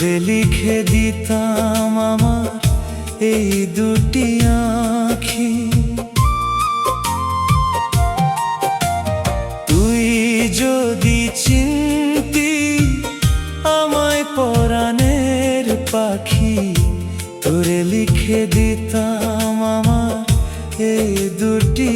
তোরে লিখে দিতাম আমার এই দুটি আঁখি। তুই যদি চিনতি আমায় পরাণের পাখি, তোরে লিখে দিতাম আমার এই দুটি